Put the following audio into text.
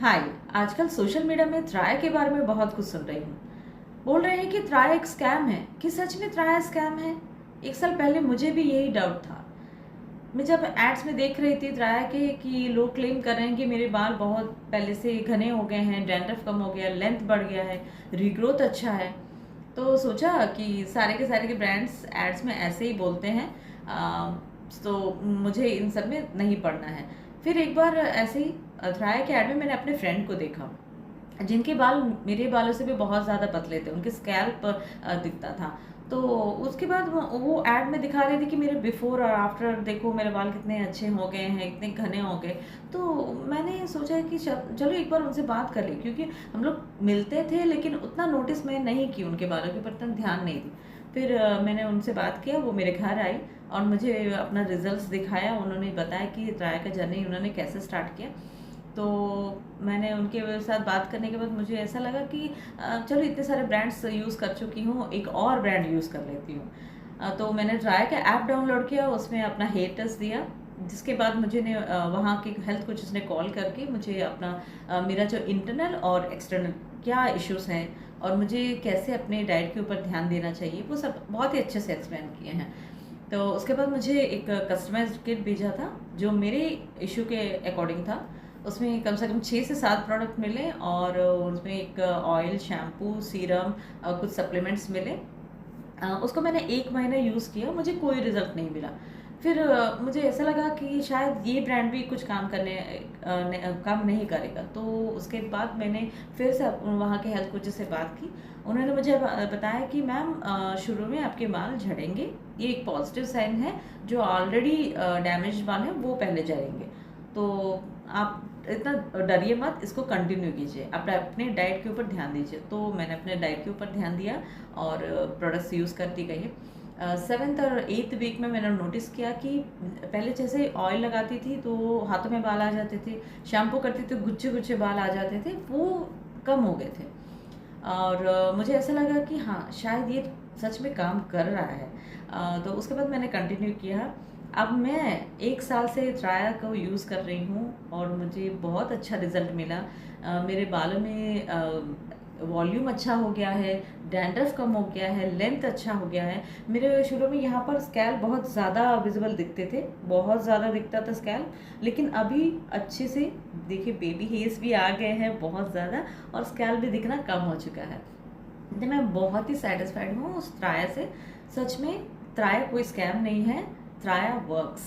हाय। आजकल social media में त्राय के बारे में बहुत कुछ सुन रही हूँ। बोल रहे हैं कि त्राय एक स्कैम है। कि सच में त्राय स्कैम है? एक साल पहले मुझे भी यही डाउट था। मैं जब एड्स में देख रही थी त्राय के कि लोग क्लेम कर रहे हैं कि मेरे बाल बहुत पहले से घने हो गए हैं, डैंड्रफ कम हो गया, लेंथ बढ़ गया है, रीग्रोथ अच्छा है। तो सोचा कि सारे के ब्रांड्स एड्स में ऐसे ही बोलते हैं। तो मुझे इन सब में नहीं पड़ना है। फिर एक बार ऐसे ही त्राय के एड में मैंने अपने फ्रेंड को देखा जिनके बाल मेरे बालों से भी बहुत ज़्यादा पतले थे, उनके स्कैल्प दिखता था। तो उसके बाद वो ऐड में दिखा रहे थे कि मेरे बिफोर और आफ्टर देखो मेरे बाल कितने अच्छे हो गए हैं, इतने घने हो गए। तो मैंने सोचा कि चलो एक बार उनसे बात कर ली, क्योंकि हम लोग मिलते थे लेकिन उतना नोटिस मैं नहीं की, उनके बालों के ऊपर इतना ध्यान नहीं दी। फिर मैंने उनसे बात किया, वो मेरे घर आई और मुझे अपना रिजल्ट्स दिखाया। उन्होंने बताया कि ट्राई का जर्नी उन्होंने कैसे स्टार्ट किया। तो मैंने उनके साथ बात करने के बाद मुझे ऐसा लगा कि चलो इतने सारे ब्रांड्स यूज़ कर चुकी हूँ, एक और ब्रांड यूज़ कर लेती हूँ। तो मैंने ट्राई का ऐप डाउनलोड किया, उसमें अपना हेयर टेस्ट दिया। जिसके बाद मुझे ने वहाँ के हेल्थ कोचेस ने कॉल करके मुझे अपना मेरा जो इंटरनल और एक्सटर्नल क्या इश्यूज़ हैं और मुझे कैसे अपने डाइट के ऊपर ध्यान देना चाहिए, वो सब बहुत ही अच्छे से एक्सप्लेन किए हैं। तो उसके बाद मुझे एक कस्टमाइज्ड किट भेजा था जो मेरे इशू के अकॉर्डिंग था। उसमें कम से कम 6 से 7 प्रोडक्ट मिले और उसमें एक ऑयल, शैम्पू, सीरम, कुछ सप्लीमेंट्स मिले। उसको मैंने 1 महीना यूज़ किया, मुझे कोई रिज़ल्ट नहीं मिला। फिर मुझे ऐसा लगा कि शायद ये ब्रांड भी कुछ काम नहीं करेगा। तो उसके बाद मैंने फिर से वहाँ के हेल्थ कोचेस से बात की। उन्होंने मुझे बताया कि मैम शुरू में आपके बाल झड़ेंगे, ये एक पॉजिटिव साइन है। जो ऑलरेडी डैमेज्ड बाल हैं वो पहले झड़ेंगे। तो आप इतना डरिए मत, इसको कंटिन्यू कीजिए, आप अपने डाइट के ऊपर ध्यान दीजिए। तो मैंने अपने डाइट के ऊपर ध्यान दिया और प्रोडक्ट्स यूज़ करती गई। 7th और 8th वीक में मैंने नोटिस किया कि पहले जैसे ऑयल लगाती थी तो हाथों में बाल आ जाते थे, शैम्पू करती थी तो गुच्छे गुच्छे बाल आ जाते थे, वो कम हो गए थे। और मुझे ऐसा लगा कि हाँ शायद ये सच में काम कर रहा है। तो उसके बाद मैंने कंटिन्यू किया। अब मैं 1 साल से ट्राया को यूज़ कर रही हूँ और मुझे बहुत अच्छा रिज़ल्ट मिला। मेरे बालों में वॉल्यूम अच्छा हो गया है, डैंड्रफ कम हो गया है, लेंथ अच्छा हो गया है। मेरे शुरू में यहाँ पर स्कैल्प बहुत ज़्यादा विजिबल दिखते थे, बहुत ज़्यादा दिखता था स्कैल्प, लेकिन अभी अच्छे से देखिए बेबी हेयर्स भी आ गए हैं बहुत ज़्यादा और स्कैल्प भी दिखना कम हो चुका है। तो मैं बहुत ही सेटिस्फाइड हूँ उस त्राया से। सच में त्राया कोई स्कैम नहीं है, त्राया वर्क्स।